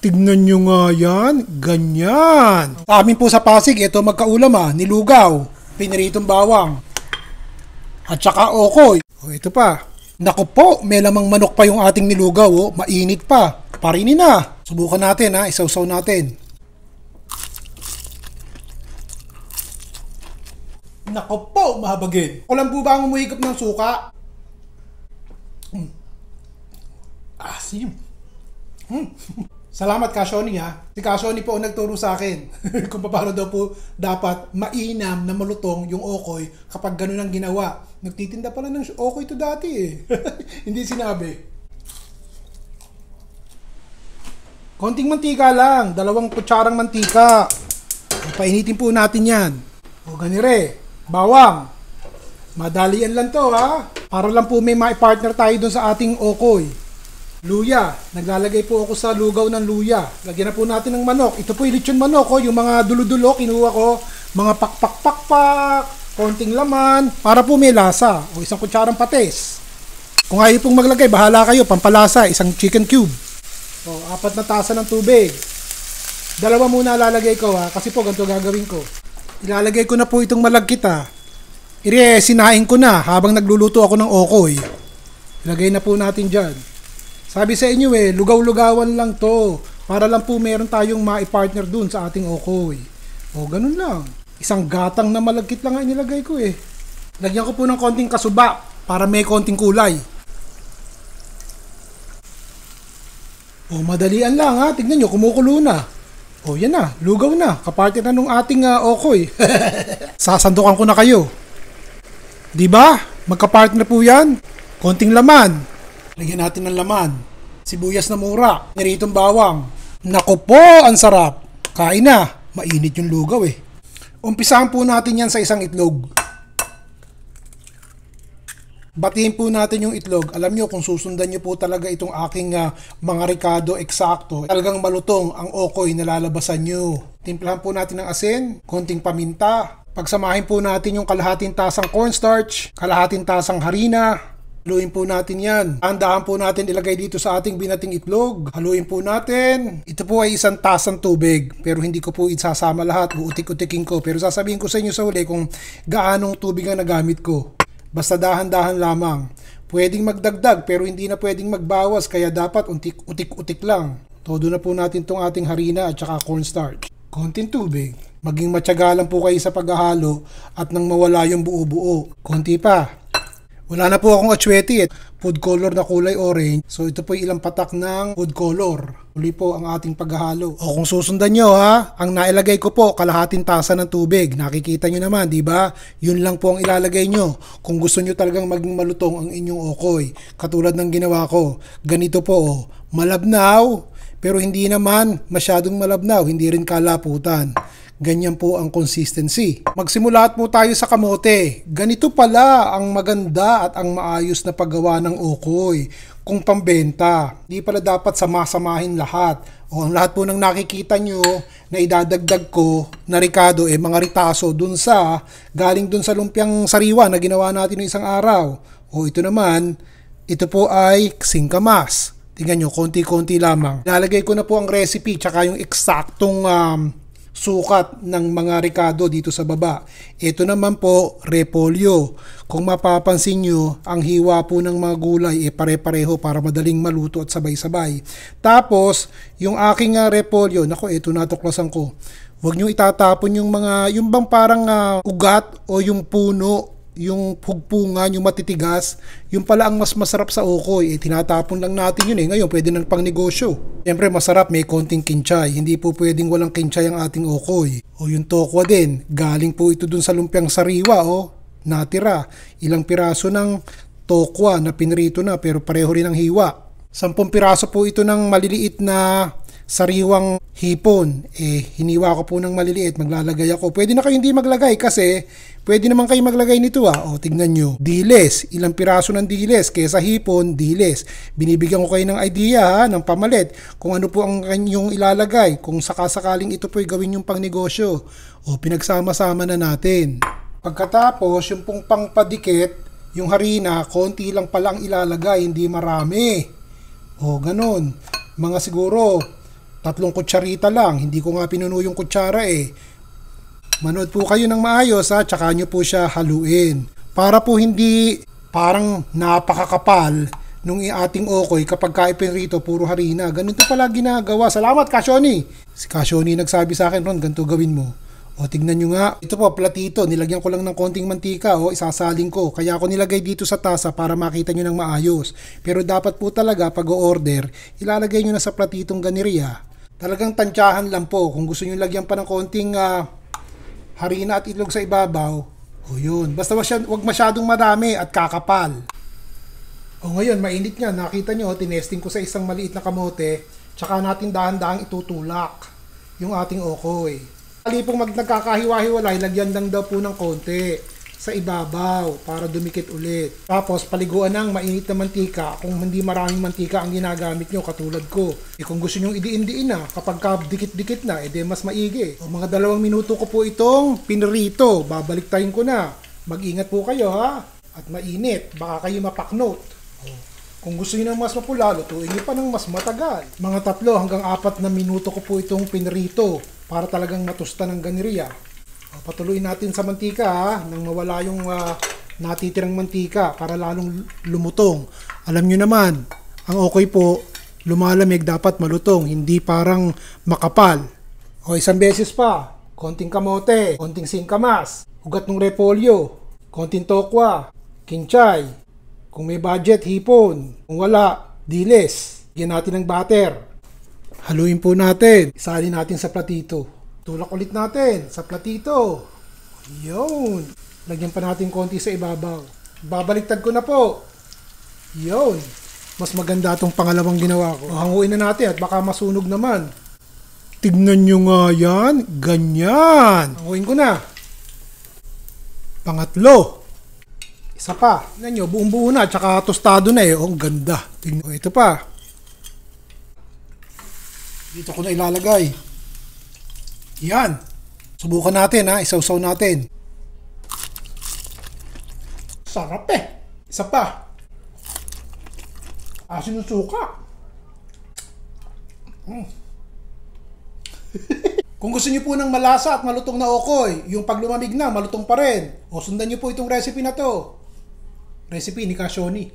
Tignan nyo nga yan. Ganyan. Sa amin po sa Pasig, ito magkaulam nilugaw, piniritong bawang, at saka okoy. O ito pa. Naku po, may lamang manok pa yung ating nilugaw. Mainit pa. Parinin na. Subukan natin isawsaw natin. Naku po, mahabagin. Kulang po ba ang umuhigop ng suka? Asim. Salamat Kashoni Si Kashoni po ang nagturo sa akin kung paano daw po dapat mainam na malutong yung okoy kapag ganun ang ginawa. Nagtitinda pala ng okoy to dati Hindi sinabi. Konting mantika lang, 2 kutsarang mantika. Painitin po natin yan. O ganire, bawang. Madalian lang to para lang po may ma-partner tayo dun sa ating okoy. Luya. Naglalagay po ako sa lugaw ng luya. Lagyan na po natin ng manok. Ito po yung lechon manok. Yung mga dulo-dulo, kinuha ko. Mga pakpak-pakpak. Konting laman. Para po may lasa. O 1 kutsarang patis. Kung ayaw pong maglagay, bahala kayo. Pampalasa. 1 chicken cube. O 4 na tasa ng tubig. 2 muna lalagay ko kasi po ganito gagawin ko. Ilalagay ko na po itong malagkit sinain ko na habang nagluluto ako ng okoy. Ilagay na po natin dyan. Sabi sa inyo lugaw-lugawan lang to. Para lang po meron tayong ma-partner dun sa ating okoy. O ganun lang. 1 gatang na malagkit lang ang inilagay ko Lagyan ko po ng konting kasuba para may konting kulay. O madalian lang Tignan nyo, kumukulo na. O yan na, lugaw na. Kapartner na nung ating okoy. Sasandukan ko na kayo. Diba? Magkapartner po yan. Konting laman. Lagyan natin ng laman. Sibuyas na mura. Niritong bawang. Nako po, ang sarap. Kain na. Mainit yung lugaw Umpisahan po natin yan sa 1 itlog. Batiin po natin yung itlog. Alam nyo, kung susundan nyo po talaga itong aking mga ricado eksakto, talagang malutong ang okoy na lalabasan nyo. Timplahan po natin ng asin, konting paminta. Pagsamahin po natin yung kalahating tasang cornstarch, kalahating tasang harina. Haluin po natin yan. Dahan-dahan po natin ilagay dito sa ating binating itlog. Haluin po natin. Ito po ay 1 tasang tubig. Pero hindi ko po isasama lahat. Uutik-utikin ko. Pero sasabihin ko sa inyo sa huli kung gaanong tubig ang nagamit ko. Basta dahan-dahan lamang. Pwedeng magdagdag pero hindi na pwedeng magbawas. Kaya dapat utik-utik lang. Todo na po natin itong ating harina at saka cornstarch. Konting tubig. Maging matyaga lang po kayo sa paghahalo at nang mawala yung buo-buo. Konti pa. Wala na po akong atsuete food color na kulay orange. So ito po yung ilang patak ng food color. Uli po ang ating paghahalo. O kung susundan nyo ang nailagay ko po kalahating tasa ng tubig. Nakikita nyo naman, di ba? Yun lang po ang ilalagay nyo. Kung gusto nyo talagang maging malutong ang inyong okoy. Katulad ng ginawa ko. Ganito po malabnaw. Pero hindi naman masyadong malabnaw. Hindi rin kalaputan. Ganyan po ang consistency. Magsimula po tayo sa kamote. Ganito pala ang maganda at ang maayos na paggawa ng okoy kung pambenta. Di pala dapat sama-samahin lahat. O ang lahat po ng nakikita nyo na idadagdag ko na ricado mga ritaso galing dun sa lumpiang sariwa na ginawa natin ng 1 araw. O ito naman, ito po ay singkamas. Tingnan nyo, konti-konti lamang. Lalagay ko na po ang recipe tsaka yung eksaktong sukat ng mga ricado dito sa baba. Ito naman po, repolyo. Kung mapapansin nyo, ang hiwa po ng mga gulay pare-pareho para madaling maluto at sabay-sabay. Tapos, yung aking repolyo, nako, ito natuklasan ko. Huwag nyo itatapon yung bang parang ugat o yung puno, yung hugpungan, yung matitigas, yung pala ang mas masarap sa okoy. Tinatapon lang natin yun Ngayon, pwede ng pang negosyo. Siyempre, masarap, may konting kinchay. Hindi po pwedeng walang kinchay ang ating okoy. O yung tokwa din, galing po ito dun sa lumpiang sariwa, natira. Ilang piraso ng tokwa na pinrito na, pero pareho rin ang hiwa. 10 piraso po ito ng maliliit na sariwang hipon. Hiniwa ko po ng maliliit, maglalagay ako. Pwede na kayo hindi maglagay kasi pwede naman kayo maglagay nito O tignan nyo, diles, ilang piraso ng diles kesa hipon, diles. Binibigyan ko kayo ng idea ng pamalit kung ano po ang inyong ilalagay kung sakasakaling ito po ay gawin yung pang negosyo. Pinagsama-sama na natin. Pagkatapos, yung pong pangpadikit, yung harina, konti lang palang ilalagay, hindi marami. Ganon. Mga siguro 3 kutsarita lang. Hindi ko nga pinuno yung kutsara eh. Manood po kayo ng maayos ha, tsaka nyo po siya haluin. Para po hindi parang napakakapal nung ating okoy kapag kaipinrito, puro harina. Ganito pala ginagawa. Salamat, Kashoni! Si Kashoni nagsabi sa akin, Ron, ganito gawin mo. O, tignan nyo nga. Ito po, platito. Nilagyan ko lang ng konting mantika. O, isasaling ko. Kaya ako nilagay dito sa tasa para makita nyo ng maayos. Pero dapat po talaga, pag o-order, ilalagay nyo na sa platitong ganiriya. Talagang tansyahan lang po. Kung gusto nyo lagyan pa ng konting harina at itlog sa ibabaw, o yun. Basta wag masyadong marami at kakapal. O ngayon, mainit nga. Nakita nyo, tinesting ko sa isang maliit na kamote. Tsaka natin dahan-dahang itutulak yung ating okoy. Kali pong nagkakahiwa-hiwalay, lagyan lang daw po ng konti sa ibabaw para dumikit ulit. Tapos paliguan ng mainit na mantika. Kung hindi maraming mantika ang ginagamit nyo, katulad ko. Kung gusto nyo idiin-diin na, kapag dikit-dikit na, edi mas maigi. O mga 2 minuto ko po itong pinrito. Babaliktayin ko na. Mag-ingat po kayo ha. At mainit, baka kayo mapaknot. Kung gusto nyo ng mas mapula, lutuin nyo pa ng mas matagal. Mga 3 hanggang 4 na minuto ko po itong pinrito para talagang matusta ng ganiriya. Patuloy natin sa mantika ha, nang mawala yung natitirang mantika para lalong lumutong. Alam nyo naman, ang okoy po, lumalamig dapat malutong, hindi parang makapal. O isang beses pa, konting kamote, konting singkamas, ugat ng repolyo, konting tokwa, kinchay. Kung may budget, hipon. Kung wala, diles. Bigyan natin ng butter. Haluin po natin. Isalin natin sa platito. Tulak ulit natin sa platito. Yun. Lagyan pa natin konti sa ibabaw. Babaliktad ko na po. Yun. Mas maganda itong pangalawang ginawa ko. Hanguin na natin at baka masunog naman. Tignan nyo nga yan. Ganyan. Hanguin ko na. Pangatlo. Isa pa. Tignan nyo, buong-buo na. Tsaka tostado na eh. Oh, ang ganda. Tignan. Oh, ito pa. Dito ko na ilalagay. Yan. Subukan natin ha. Isawsaw natin. Sarap eh. Isa pa. Asin ng suka. Kung gusto niyo po ng malasa at malutong na okoy, yung pag lumamig na, malutong pa rin. O sundan niyo po itong recipe na to. Recipe ni Kashoni.